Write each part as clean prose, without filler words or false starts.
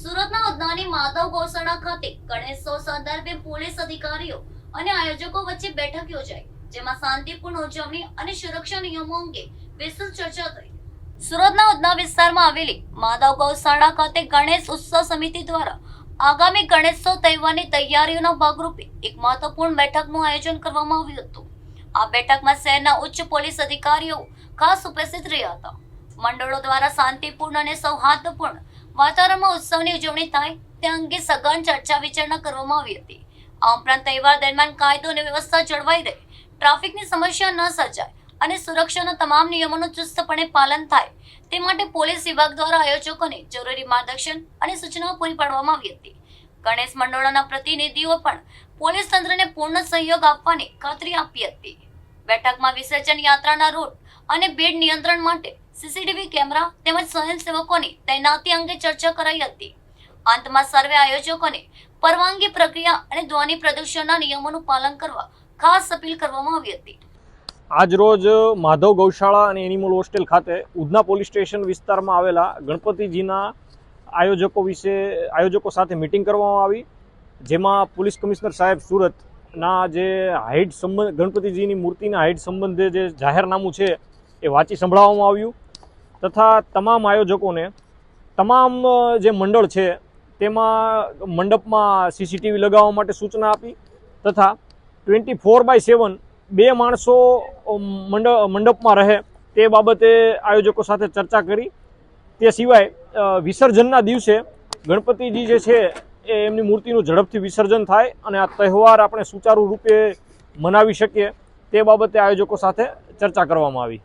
સુરતના ઉધનાની માધવ ગૌશાળા ખાતે ગણેશોત્સવ સંદર્ભે પોલીસ અધિકારીઓ અને આયોજકો વચ્ચે બેઠક યોજાઈ, જેમાં શાંતિપૂર્ણ ઉજવણી અને સુરક્ષા નિયમો અંગે વિસ્તૃત ચર્ચા થઈ। સુરતના ઉધના વિસ્તારમાં આવેલી માધવ ગૌશાળા ખાતે ગણેશ ઉત્સવ સમિતિ દ્વારા આગામી ગણેશોત્સવ તહેવારની તૈયારીઓના ભાગરૂપે એક મહત્વપૂર્ણ બેઠકનું આયોજન કરવામાં આવ્યું હતું। આ બેઠકમાં શહેરના ઉચ્ચ પોલીસ અધિકારીઓ ખાસ ઉપસ્થિત રહ્યા હતા। મંડળો દ્વારા શાંતિપૂર્ણ અને સૌહાર્દપૂર્ણ વાતાવરણમાં ઉત્સવની ઉજવણી થાય તે અંગે સઘન ચર્ચા વિચારણા કરવામાં આવી હતી। આ ઉપરાંત તહેવાર દરમિયાન કાયદો અને વ્યવસ્થા જળવાઈ રહે, ટ્રાફિકની સમસ્યા ન સર્જાય અને સુરક્ષાના તમામ નિયમોનું ચુસ્તપણે પાલન થાય તે માટે પોલીસ વિભાગ દ્વારા આયોજકોને જરૂરી માર્ગદર્શન અને સૂચનાઓ પૂરી પાડવામાં આવી હતી। ગણેશ મંડળોના પ્રતિનિધિઓ પણ પોલીસ તંત્રને પૂર્ણ સહયોગ આપવાની ખાતરી આપી હતી। બેઠકમાં વિસર્જન યાત્રાના રૂટ અને ભીડ નિયંત્રણ માટે સીસીટીવી કેમેરા તેમજ સ્વયંસેવકોની તૈનાતી અંગે ચર્ચા કરાઈ હતી। અંતમાં સર્વે આયોજકોને પરવાનગી પ્રક્રિયા અને ધ્વનિ પ્રદૂષણના નિયમોનું પાલન કરવા ખાસ અપીલ કરવામાં આવી હતી। આજ રોજ માધવ ગૌશાળા અને એનિમલ હોસ્ટેલ ખાતે ઉધના પોલીસ સ્ટેશન વિસ્તારમાં આવેલા ગણપતિજીના આયોજકો સાથે મિટિંગ કરવામાં આવી, જેમાં પોલીસ કમિશનર સાહેબ સુરતના જે હાઇટ સંબંધ ગણપતિજીની મૂર્તિના હાઇટ સંબંધે જે જાહેરનામું છે એ વાંચી સંભળાવવામાં આવ્યું તથા તમામ આયોજકોને તમામ જે મંડળ છે તેમાં મંડપમાં સીસીટીવી લગાવવા માટે સૂચના આપી તથા 24/7 બે માણસો મંડપમાં રહે તે બાબતે આયોજકો સાથે ચર્ચા કરી। તે સિવાય વિસર્જનના દિવસે ગણપતિજી જે છે એ એમની મૂર્તિનું ઝડપથી વિસર્જન થાય અને આ તહેવાર આપણે સુચારુ રૂપે મનાવી શકીએ તે બાબતે આયોજકો સાથે ચર્ચા કરવામાં આવી।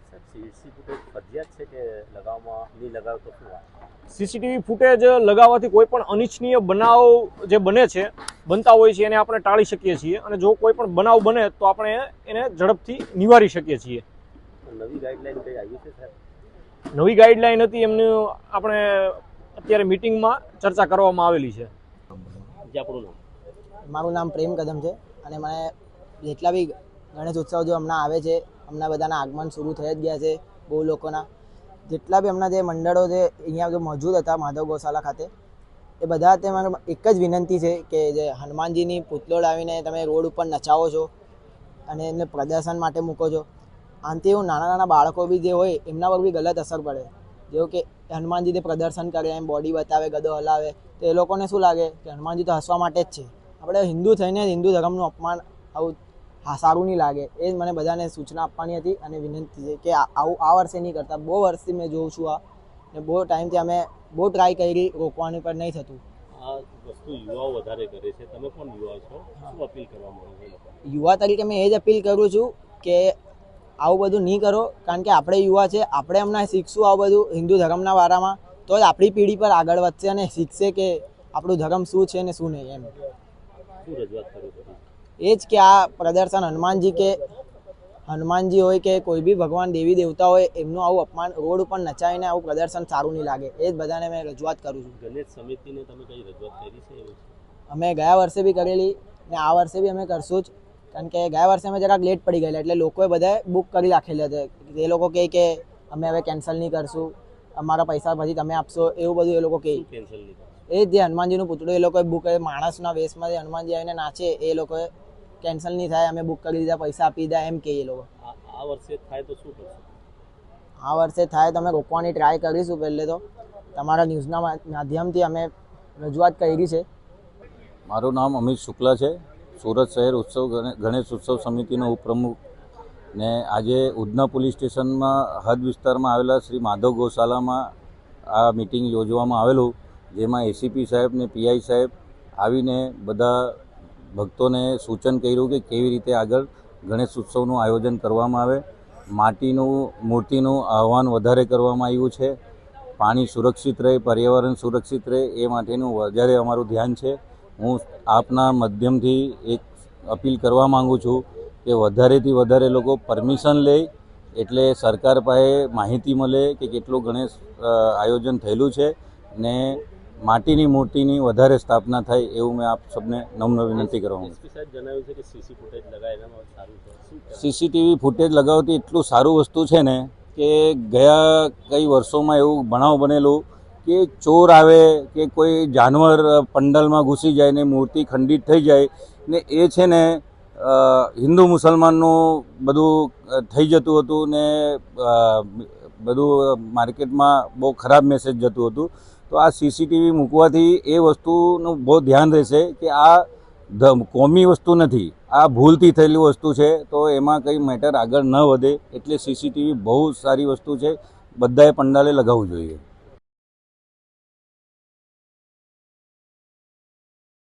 સીસીટીવી ફૂટેજ લગાવવાથી કોઈ પણ અનિચ્છનીય બનાવ જે બનતા હોય છે એને આપણે ટાળી શકીએ છીએ અને જો કોઈ પણ બનાવ બને તો આપણે એને ઝડપથી નિવારી શકીએ છીએ। નવી ગાઈડલાઈન હતી એમનું આપણે અત્યારે મિટિંગમાં ચર્ચા કરવામાં આવેલી છે। મારું નામ પ્રેમ કદમ છે અને મને જેટલા બી ગણેશ ઉત્સવ જો હમણાં આવે છે, હમણાં બધાના આગમન શરૂ થઈ જ ગયા છે। બહુ લોકોના જેટલા બી હમણાં જે મંડળો જે અહીંયા જો મોજૂદ હતા માધવ ગૌશાળા ખાતે, એ બધા તે મારે એક જ વિનંતી છે કે જે હનુમાનજીની પુતળો લાવીને તમે રોડ ઉપર નચાવો છો અને એમને પ્રદર્શન માટે મૂકો છો, આનાથી એવું નાના બાળકો બી જે હોય એમના પર બી ગલત અસર પડે। જેવું કે હનુમાનજી પ્રદર્શન કરે, એમ બોડી બતાવે, ગદો હલાવે, તો એ લોકોને શું લાગે કે હનુમાનજી તો હસવા માટે જ છે। આપણે હિન્દુ થઈને હિન્દુ ધર્મનું અપમાન આવું સારું નહીં લાગે, એ જ મને બધાને સૂચના આપવાની હતી અને વિનંતી છે કે આવું આ વર્ષે નહીં કરતા। બહુ વર્ષથી મેં જોઉં છું આ ને બહુ ટાઈમથી અમે બહુ ટ્રાય કરી રોકવાની પર નહીં થતું। આ વસ્તુ યુવાઓ વધારે કરે છે, તમે પણ યુવા છો, શું અપીલ કરવા માંગો છો? યુવા તરીકે મેં એ જ અપીલ કરું છું કે આવું બધું નહીં કરો, કારણ કે આપણે યુવા છે, આપણે હમણાં શીખશું આવું બધું હિન્દુ ધર્મના વારામાં તો જ આપણી પેઢી પર આગળ વધશે અને શીખશે કે આપણું ધર્મ શું છે ને શું નહીં। એમ શું રજૂઆત કરો છો? એ જ કે આ પ્રદર્શન હનુમાનજી હોય કે કોઈ બી ભગવાન દેવી દેવતા હોય એમનું આવું અપમાન રોડ ઉપર નચાવીને આવું પ્રદર્શન સારું નહીં લાગે, એ જ બધાને મેં રજૂઆત કરું છું। ગણેશ સમિતિને તમે કઈ રજૂઆત કરી છે? અમે ગયા વર્ષે બી કરેલી ને આ વર્ષે બી અમે કરશું જ, કારણ કે ગયા વર્ષે અમે જરાક લેટ પડી ગયેલા એટલે લોકોએ બધાએ બુક કરી રાખેલી હતી। એ લોકો કહે કે અમે હવે કેન્સલ નહીં કરશું, અમારા પૈસા પછી તમે આપશો, એવું બધું એ લોકો કહે। કેન્સલ નહીં કરશો? એ જે હનુમાનજીનું પુતળું એ લોકોએ બુક માણસના વેશમાં હનુમાનજી આવીને નાચે, એ લોકોએ કેન્સલ નહીં થાય, અમે બુક કરી દીધા, પૈસા આપી દીધા એમ કહે એ લોકો। આ વર્ષે થાય તો શું કરશો? આ વર્ષે થાય તો અમે રોકવાની ટ્રાય કરીશું। પહેલે તો તમારા ન્યૂઝના માધ્યમથી અમે રજૂઆત કરી છે। મારું નામ અમિત શુક્લા છે, સુરત શહેર ગણેશ ઉત્સવ સમિતિનો ઉપપ્રમુખ ને આજે ઉધના પોલીસ સ્ટેશનમાં હદ વિસ્તારમાં આવેલા શ્રી માધવ ગૌશાલામાં આ મિટિંગ યોજવામાં આવેલું, જેમાં એસીપી સાહેબ ને પીઆઈ સાહેબ આવીને બધા ભક્તોને સૂચન કર્યું કે કેવી રીતે આગળ ગણેશ ઉત્સવનું આયોજન કરવામાં આવે। માટીનું મૂર્તિનું આહ્વાન વધારે કરવામાં આવ્યું છે, પાણી સુરક્ષિત રહે, પર્યાવરણ સુરક્ષિત રહે એ માટેનું વધારે અમારું ધ્યાન છે। હું આપના માધ્યમથી એક અપીલ કરવા માગું છું કે વધારેથી વધારે લોકો પરમિશન લે, એટલે સરકાર પાસે માહિતી મળે કે કેટલું ગણેશ આયોજન થયેલું છે ને માટીની મૂર્તિની વધારે સ્થાપના થાય, એવું મેં આપ સબને નમ્ર વિનંતી કરવા માંગુ છું। જણાવ્યું છે કે સીસીટીવી ફૂટેજ લગાવતી એટલું સારું વસ્તુ છે ને કે ગયા કઈ વર્ષોમાં એવું બનાવ બનેલું કે ચોર આવે કે કોઈ જાનવર પંડાલમાં ઘૂસી જાય ને મૂર્તિ ખંડિત થઈ જાય ને એ છે ને હિન્દુ મુસલમાનનું બધું થઈ જતું હતું ને બધું માર્કેટમાં બહુ ખરાબ મેસેજ જતું હતું. તો આ સીસીટીવી મૂકવાથી એ વસ્તુનું બહુ ધ્યાન રહેશે કે આ કોમી વસ્તુ નથી, આ ભૂલથી થયેલી વસ્તુ છે. તો એમાં કંઈ મેટર આગળ ન વધે એટલે સીસીટીવી બહુ સારી વસ્તુ છે, બધાએ પંડાલે લગાવવું જોઈએ.